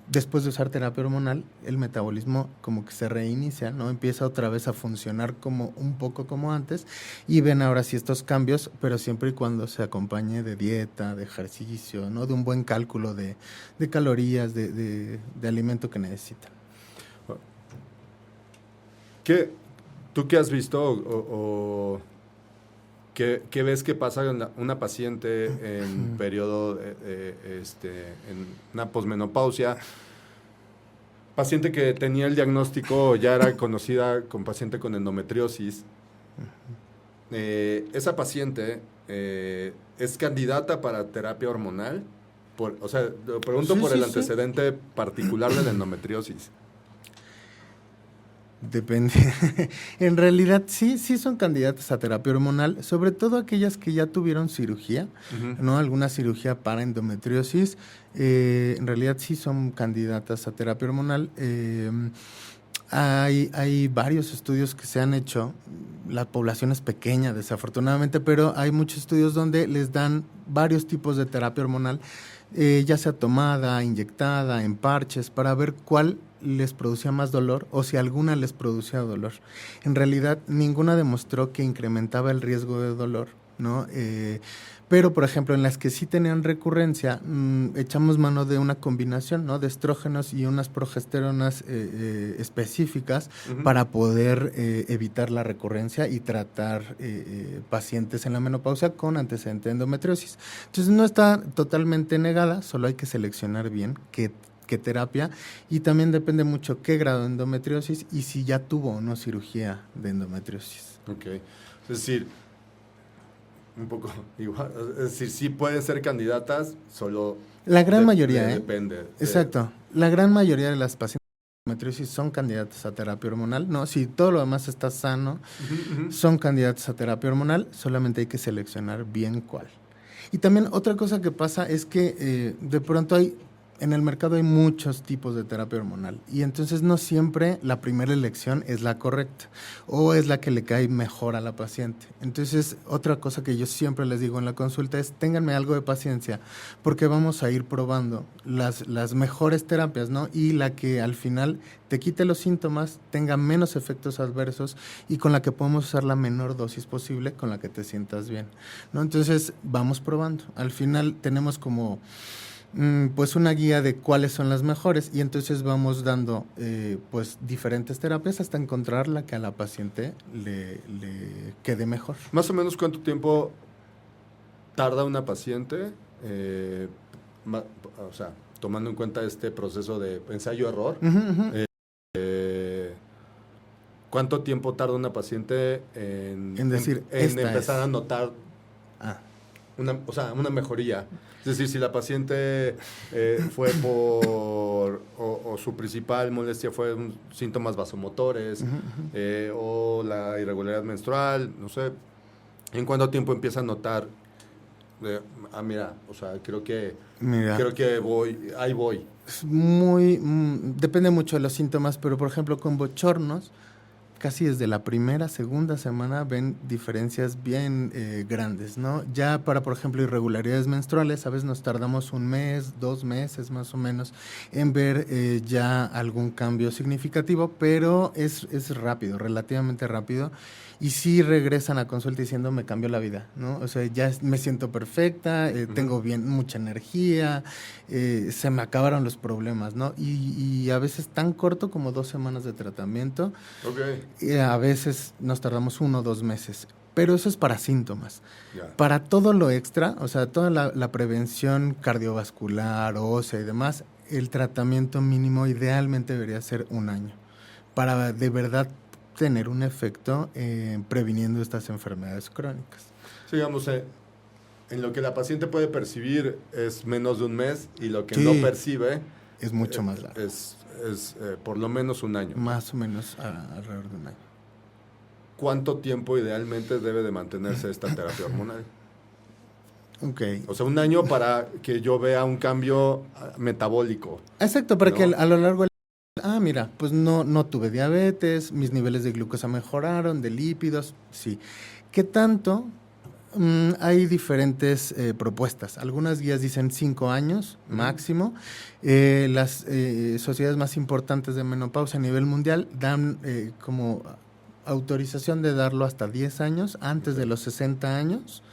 después de usar terapia hormonal, el metabolismo como que se reinicia, ¿no? Empieza otra vez a funcionar como un poco como antes y ven ahora sí estos cambios, pero siempre y cuando se acompañe de dieta, de ejercicio, ¿no? De un buen cálculo de calorías, de alimento que necesitan. ¿Tú qué has visto o qué ves que pasa en una paciente en periodo, en una posmenopausia? Paciente que tenía el diagnóstico, ya era conocida como paciente con endometriosis. Esa paciente es candidata para terapia hormonal. Lo pregunto por el antecedente particular de la endometriosis. Depende. En realidad sí son candidatas a terapia hormonal, sobre todo aquellas que ya tuvieron cirugía, ¿no? Alguna cirugía para endometriosis, en realidad sí son candidatas a terapia hormonal. Hay varios estudios que se han hecho, la población es pequeña desafortunadamente, pero hay muchos estudios donde les dan varios tipos de terapia hormonal, ya sea tomada, inyectada, en parches, para ver cuál les producía más dolor o si alguna les producía dolor. En realidad, ninguna demostró que incrementaba el riesgo de dolor, ¿no? Pero, por ejemplo, en las que sí tenían recurrencia, echamos mano de una combinación, ¿no? De estrógenos y unas progesteronas específicas para poder evitar la recurrencia y tratar pacientes en la menopausia con antecedente de endometriosis. Entonces, no está totalmente negada, solo hay que seleccionar bien qué terapia, y también depende mucho qué grado de endometriosis y si ya tuvo o no cirugía de endometriosis. Ok, es decir, un poco igual, es decir, sí pueden ser candidatas, solo la gran mayoría, depende. Exacto, la gran mayoría de las pacientes con endometriosis son candidatas a terapia hormonal, ¿no? Si todo lo demás está sano, son candidatas a terapia hormonal, solamente hay que seleccionar bien cuál. Y también otra cosa que pasa es que de pronto en el mercado hay muchos tipos de terapia hormonal y entonces no siempre la primera elección es la correcta o es la que le cae mejor a la paciente. Entonces, otra cosa que yo siempre les digo en la consulta es ténganme algo de paciencia porque vamos a ir probando las mejores terapias, ¿no? Y la que al final te quite los síntomas, tenga menos efectos adversos y con la que podemos usar la menor dosis posible con la que te sientas bien, ¿no? Entonces, vamos probando. Al final tenemos como pues una guía de cuáles son las mejores y entonces vamos dando pues diferentes terapias hasta encontrar la que a la paciente le quede mejor. Más o menos, ¿cuánto tiempo tarda una paciente, tomando en cuenta este proceso de ensayo-error? ¿Cuánto tiempo tarda una paciente en empezar a notar una mejoría? Es decir, si la paciente fue o su principal molestia fue síntomas vasomotores o la irregularidad menstrual, no sé, ¿en cuánto tiempo empieza a notar? Creo que ahí voy. Depende mucho de los síntomas, pero por ejemplo con bochornos, casi desde la primera, segunda semana ven diferencias bien grandes, ¿no? Ya para, por ejemplo, irregularidades menstruales, a veces nos tardamos 1 mes, 2 meses más o menos en ver ya algún cambio significativo, pero es rápido, relativamente rápido, y sí regresan a consulta diciendo me cambió la vida, ¿no? O sea, ya me siento perfecta, tengo mucha energía, se me acabaron los problemas, ¿no? Y a veces tan corto como 2 semanas de tratamiento. Okay. A veces nos tardamos 1 o 2 meses, pero eso es para síntomas. Yeah. Para todo lo extra, o sea, toda la prevención cardiovascular, ósea y demás, el tratamiento mínimo idealmente debería ser 1 año, para de verdad tener un efecto previniendo estas enfermedades crónicas. Sí, digamos, en lo que la paciente puede percibir es menos de 1 mes y lo que no percibe es mucho más largo. Es por lo menos 1 año. Más o menos alrededor de 1 año. ¿cuánto tiempo idealmente debe de mantenerse esta terapia hormonal? Ok. O sea, un año para que yo vea un cambio metabólico. Exacto, para ¿no? que a lo largo mira, pues no tuve diabetes, mis niveles de glucosa mejoraron, de lípidos, sí. ¿Qué tanto? Hay diferentes propuestas. Algunas guías dicen 5 años máximo. Las sociedades más importantes de menopausia a nivel mundial dan como autorización de darlo hasta 10 años. Antes de los 60 años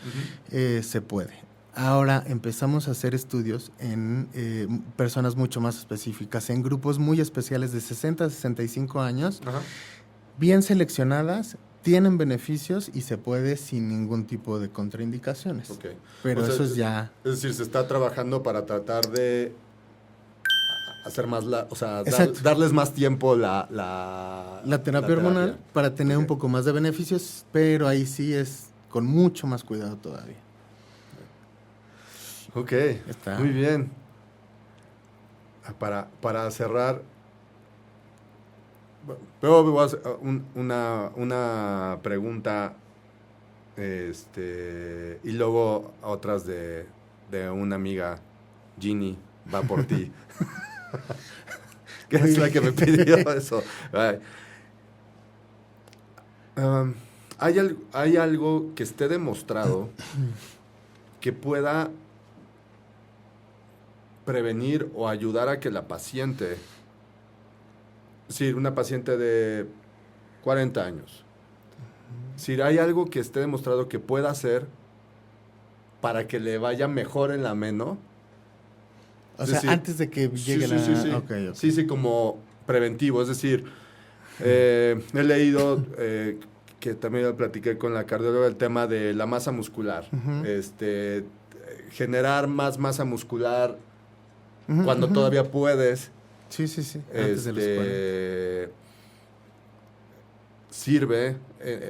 se puede. Ahora empezamos a hacer estudios en personas mucho más específicas, en grupos muy especiales de 60 a 65 años, bien seleccionadas, tienen beneficios y se puede sin ningún tipo de contraindicaciones. Okay. Pero eso es ya... Es decir, se está trabajando para tratar de hacer más, darles más tiempo la terapia hormonal para tener un poco más de beneficios, pero ahí sí es con mucho más cuidado todavía. Ok, muy bien. Para cerrar, pero voy a hacer una pregunta y luego otras de una amiga, Ginny, va por ti. Que es la que me pidió eso. ¿Hay algo que esté demostrado que pueda prevenir o ayudar a que la paciente, es decir, una paciente de 40 años, si hay algo que esté demostrado que pueda hacer para que le vaya mejor en la meno? O sea, decir, antes de que llegue sí. Okay. Sí, como preventivo. Es decir, he leído que también lo platiqué con la cardióloga el tema de la masa muscular. Generar más masa muscular cuando todavía puedes. Sí. Antes de los 40. Sirve.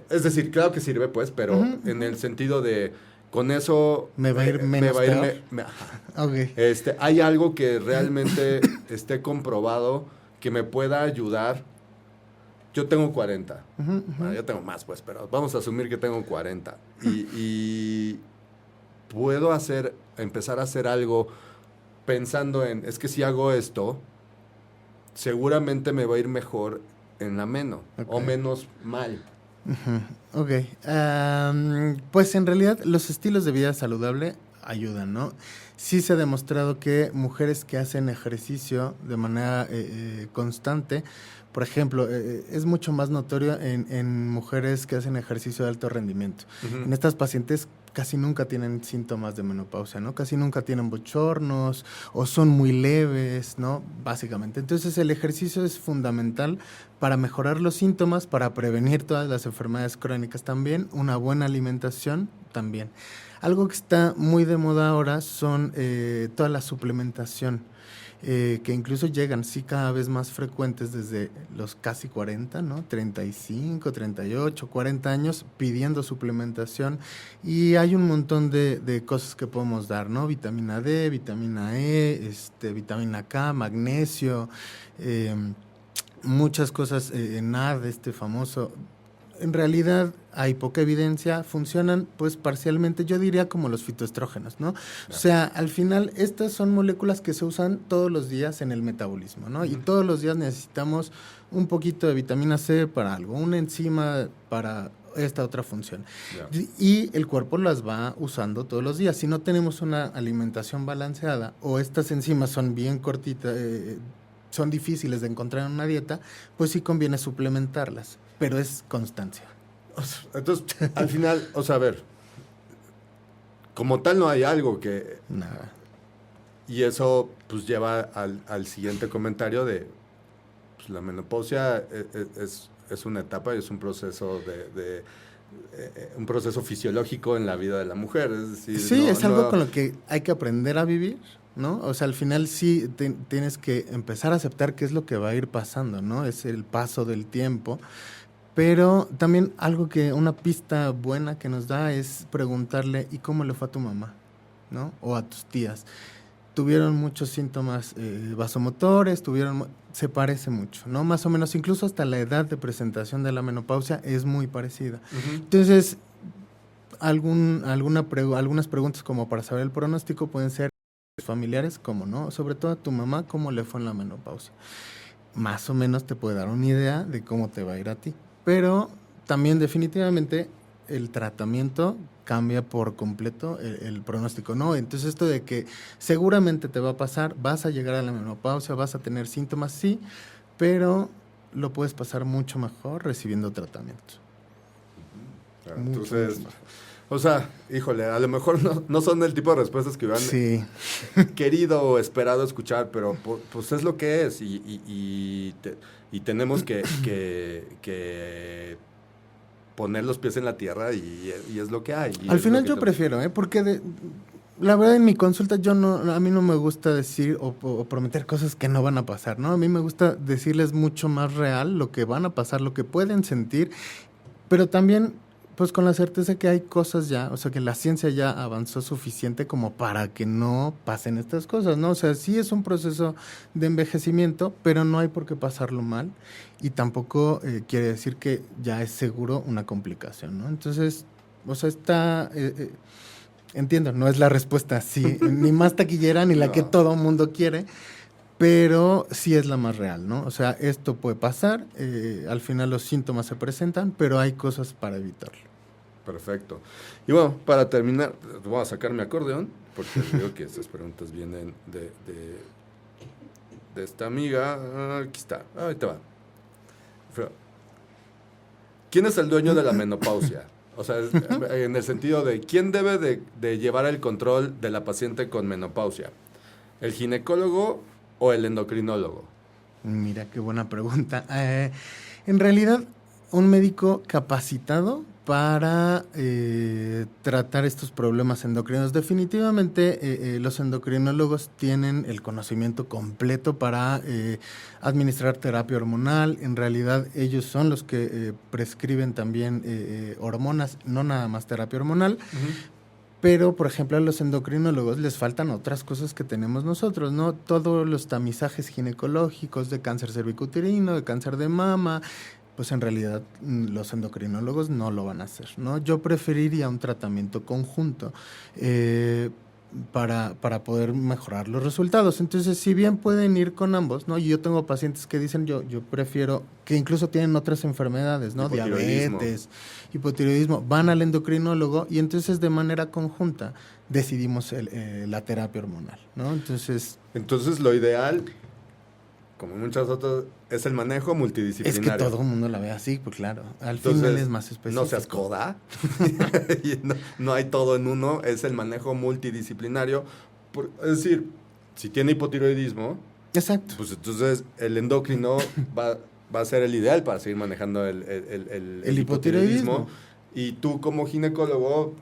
Es decir, claro que sirve, pues, pero en el sentido de con eso me va a ir menos peor. Okay. ¿Hay algo que realmente esté comprobado que me pueda ayudar? Yo tengo 40. Bueno, yo tengo más, pues, pero vamos a asumir que tengo 40. Y puedo empezar a hacer algo pensando en, es que si hago esto, seguramente me va a ir mejor en la meno, o menos mal. Ok. Pues en realidad los estilos de vida saludable ayudan, ¿no? Sí se ha demostrado que mujeres que hacen ejercicio de manera constante, por ejemplo, es mucho más notorio en mujeres que hacen ejercicio de alto rendimiento. En estas pacientes casi nunca tienen síntomas de menopausia, ¿no? Casi nunca tienen bochornos o son muy leves, ¿no? Básicamente. Entonces el ejercicio es fundamental para mejorar los síntomas, para prevenir todas las enfermedades crónicas también, una buena alimentación también. Algo que está muy de moda ahora son toda la suplementación, que incluso llegan, sí, cada vez más frecuentes desde los casi 40, ¿no? 35, 38, 40 años pidiendo suplementación, y hay un montón de cosas que podemos dar, ¿no? Vitamina D, vitamina E, vitamina K, magnesio, muchas cosas, NAD, famoso. En realidad hay poca evidencia, funcionan pues parcialmente, yo diría como los fitoestrógenos, ¿no? O sea, al final estas son moléculas que se usan todos los días en el metabolismo, ¿no? Y todos los días necesitamos un poquito de vitamina C para algo, una enzima para esta otra función. Y el cuerpo las va usando todos los días. Si no tenemos una alimentación balanceada o estas enzimas son bien cortitas, son difíciles de encontrar en una dieta, pues sí conviene suplementarlas, pero es constancia. Entonces, al final, o sea, a ver, como tal no hay algo que... Nada. Y eso pues lleva al siguiente comentario de pues, la menopausia es una etapa y es un proceso un proceso fisiológico en la vida de la mujer. Es decir, sí, es algo con lo que hay que aprender a vivir, ¿no? O sea, al final sí tienes que empezar a aceptar qué es lo que va a ir pasando, ¿no? Es el paso del tiempo. Pero también una pista buena que nos da es preguntarle, ¿y cómo le fue a tu mamá? ¿No? O a tus tías. tuvieron muchos síntomas vasomotores, se parece mucho, ¿no? Más o menos, incluso hasta la edad de presentación de la menopausia es muy parecida. Entonces, algunas preguntas como para saber el pronóstico pueden ser familiares, ¿cómo no? Sobre todo a tu mamá, ¿cómo le fue en la menopausia? Más o menos te puede dar una idea de cómo te va a ir a ti. Pero también definitivamente el tratamiento cambia por completo el pronóstico, ¿no? Entonces esto de que seguramente te va a pasar, vas a llegar a la menopausia, vas a tener síntomas, sí, pero lo puedes pasar mucho mejor recibiendo tratamiento. Claro, entonces, o sea, híjole, a lo mejor no son el tipo de respuestas que hubieran querido o esperado escuchar, pero pues es lo que es y tenemos que poner los pies en la tierra y es lo que hay. Al final yo prefiero, porque la verdad en mi consulta a mí no me gusta decir o prometer cosas que no van a pasar, ¿no? A mí me gusta decirles mucho más real lo que van a pasar, lo que pueden sentir, pero también pues con la certeza que hay cosas ya, o sea que la ciencia ya avanzó suficiente como para que no pasen estas cosas, ¿no? O sea, sí es un proceso de envejecimiento, pero no hay por qué pasarlo mal y tampoco quiere decir que ya es seguro una complicación, ¿no? Entonces, o sea, entiendo, no es la respuesta así, ni más taquillera ni la que todo mundo quiere, pero sí es la más real, ¿no? O sea, esto puede pasar, al final los síntomas se presentan, pero hay cosas para evitarlo. Perfecto. Y bueno, para terminar, voy a sacar mi acordeón, porque digo que estas preguntas vienen de esta amiga. Aquí está, ahí te va. ¿Quién es el dueño de la menopausia? O sea, en el sentido de ¿quién debe de llevar el control de la paciente con menopausia? ¿El ginecólogo o el endocrinólogo? Mira, qué buena pregunta. En realidad, un médico capacitado para tratar estos problemas endocrinos. Definitivamente los endocrinólogos tienen el conocimiento completo para administrar terapia hormonal. En realidad ellos son los que prescriben también hormonas, no nada más terapia hormonal. Pero, por ejemplo, a los endocrinólogos les faltan otras cosas que tenemos nosotros, ¿no? Todos los tamizajes ginecológicos de cáncer cervicuterino, de cáncer de mama, pues en realidad los endocrinólogos no lo van a hacer, ¿no? Yo preferiría un tratamiento conjunto para poder mejorar los resultados. Entonces, si bien pueden ir con ambos, ¿no? Y yo tengo pacientes que dicen, yo prefiero, que incluso tienen otras enfermedades, ¿no? Diabetes, hipotiroidismo, van al endocrinólogo y entonces de manera conjunta decidimos la terapia hormonal, ¿no? Entonces lo ideal, como muchas otras, es el manejo multidisciplinario. Es que todo el mundo la ve así, pues claro. Final es más específico. No seas coda. no hay todo en uno, es el manejo multidisciplinario. Es decir, si tiene hipotiroidismo, exacto, pues entonces el endocrino va a ser el ideal para seguir manejando el hipotiroidismo. Y tú como ginecólogo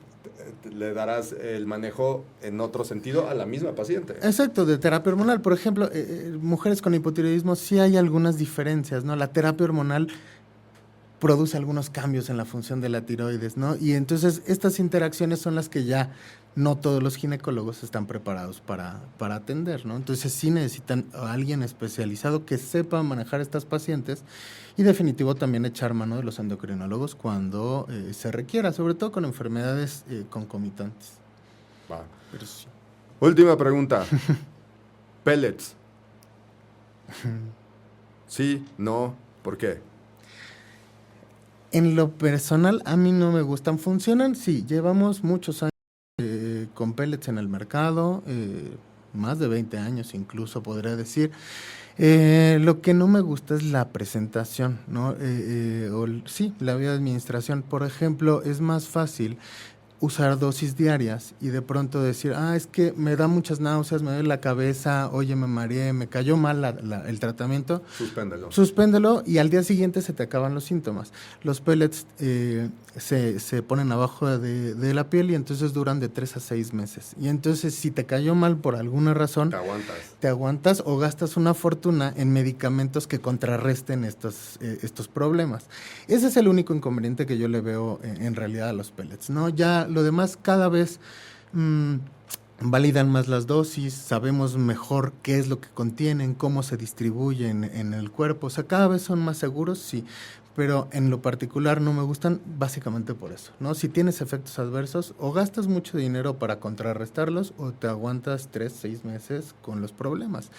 le darás el manejo en otro sentido a la misma paciente. Exacto, de terapia hormonal. Por ejemplo, mujeres con hipotiroidismo sí hay algunas diferencias, ¿no? La terapia hormonal produce algunos cambios en la función de la tiroides, ¿no? Y entonces estas interacciones son las que ya no todos los ginecólogos están preparados para atender, ¿no? Entonces sí necesitan a alguien especializado que sepa manejar estas pacientes y definitivo también echar mano de los endocrinólogos cuando se requiera, sobre todo con enfermedades concomitantes. Va. Pero sí. Última pregunta. Pellets. Sí, no, ¿por qué? En lo personal, a mí no me gustan. ¿Funcionan? Sí, llevamos muchos años con pellets en el mercado, más de 20 años incluso, podría decir. Lo que no me gusta es la presentación, ¿no? Sí, la vía de administración. Por ejemplo, es más fácil usar dosis diarias y de pronto decir, es que me da muchas náuseas, me duele la cabeza, oye, me mareé, me cayó mal el tratamiento. Suspéndelo y al día siguiente se te acaban los síntomas. Los pellets se ponen abajo de la piel y entonces duran de 3 a 6 meses. Y entonces si te cayó mal por alguna razón, te aguantas o gastas una fortuna en medicamentos que contrarresten estos problemas. Ese es el único inconveniente que yo le veo en realidad a los pellets, ¿no? Ya lo demás cada vez validan más las dosis, sabemos mejor qué es lo que contienen, cómo se distribuyen en el cuerpo. O sea, cada vez son más seguros, sí, pero en lo particular no me gustan básicamente por eso, ¿no? Si tienes efectos adversos, o gastas mucho dinero para contrarrestarlos, o te aguantas 3, 6 meses con los problemas.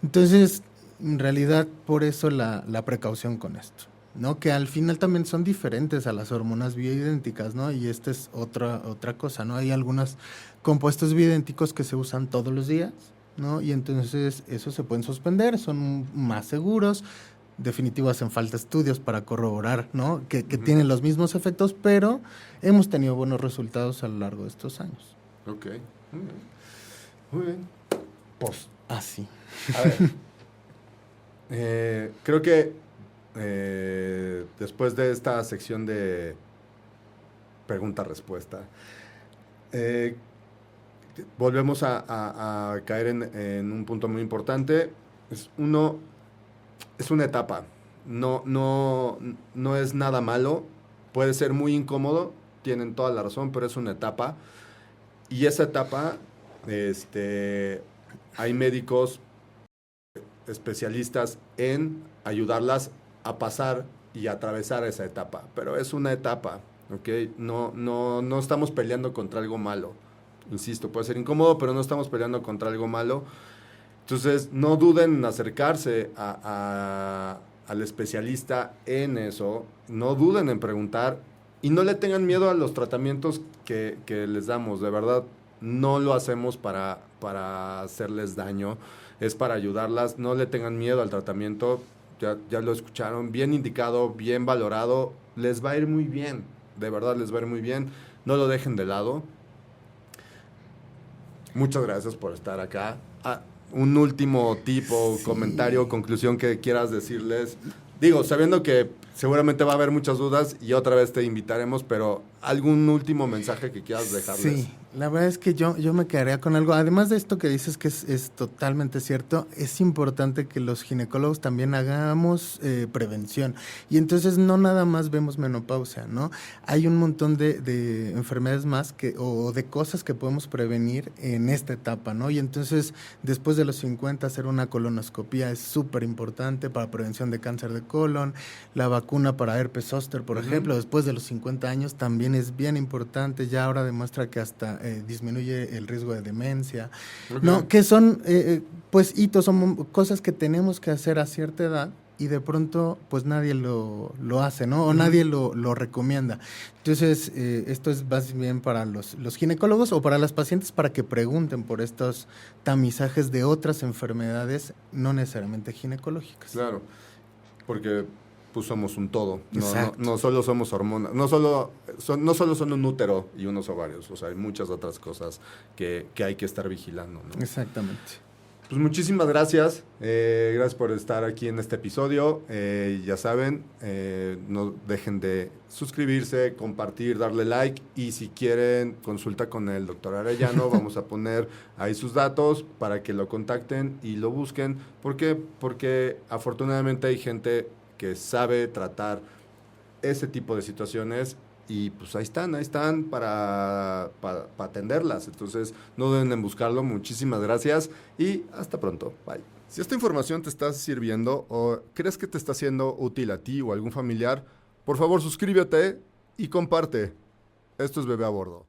Entonces, en realidad, por eso la precaución con esto, ¿no? Que al final también son diferentes a las hormonas bioidénticas, ¿no? Y esta es otra cosa, ¿no? Hay algunos compuestos bioidénticos que se usan todos los días, ¿no? Y entonces esos se pueden suspender, son más seguros. Definitivo hacen falta estudios para corroborar, ¿no? Que tienen los mismos efectos, pero hemos tenido buenos resultados a lo largo de estos años. Ok, muy bien. Muy bien. Pues, Así. a ver, creo que después de esta sección de pregunta-respuesta, volvemos a caer en un punto muy importante. Es una etapa. No es nada malo. Puede ser muy incómodo. Tienen toda la razón, pero es una etapa. Y esa etapa, hay médicos especialistas en ayudarlas a pasar y atravesar esa etapa. Pero es una etapa, ¿ok? No estamos peleando contra algo malo. Insisto, puede ser incómodo, pero no estamos peleando contra algo malo. Entonces, no duden en acercarse al especialista en eso. No duden en preguntar y no le tengan miedo a los tratamientos que les damos. De verdad, no lo hacemos para hacerles daño. Es para ayudarlas. No le tengan miedo al tratamiento. Ya lo escucharon. Bien indicado, bien valorado. Les va a ir muy bien. De verdad, les va a ir muy bien. No lo dejen de lado. Muchas gracias por estar acá. Un último comentario, conclusión que quieras decirles. Digo, sabiendo que seguramente va a haber muchas dudas y otra vez te invitaremos, pero ¿algún último mensaje que quieras dejarles? Sí, la verdad es que yo me quedaría con algo. Además de esto que dices que es totalmente cierto, es importante que los ginecólogos también hagamos prevención. Y entonces no nada más vemos menopausia, ¿no? Hay un montón de enfermedades más o de cosas que podemos prevenir en esta etapa, ¿no? Y entonces, después de los 50, hacer una colonoscopía es súper importante para prevención de cáncer de colon. La vacuna para herpes zóster, por ejemplo, después de los 50 años también es bien importante. Ya ahora demuestra que hasta disminuye el riesgo de demencia, ¿no? Que son, pues, hitos, son cosas que tenemos que hacer a cierta edad y de pronto, pues, nadie lo hace, ¿no? O nadie lo recomienda. Entonces, esto es más bien para los ginecólogos o para las pacientes para que pregunten por estos tamizajes de otras enfermedades, no necesariamente ginecológicas. Claro, porque pues somos un todo, no solo somos hormonas, no solo son un útero y unos ovarios, o sea, hay muchas otras cosas que hay que estar vigilando, ¿no? Exactamente. Pues muchísimas gracias, gracias por estar aquí en este episodio, ya saben, no dejen de suscribirse, compartir, darle like y si quieren consulta con el doctor Arellano, vamos a poner ahí sus datos para que lo contacten y lo busquen. ¿Por qué? Porque afortunadamente hay gente que sabe tratar ese tipo de situaciones y pues ahí están para atenderlas. Entonces, no duden en buscarlo. Muchísimas gracias y hasta pronto. Bye. Si esta información te está sirviendo o crees que te está siendo útil a ti o a algún familiar, por favor suscríbete y comparte. Esto es Bebé a Bordo.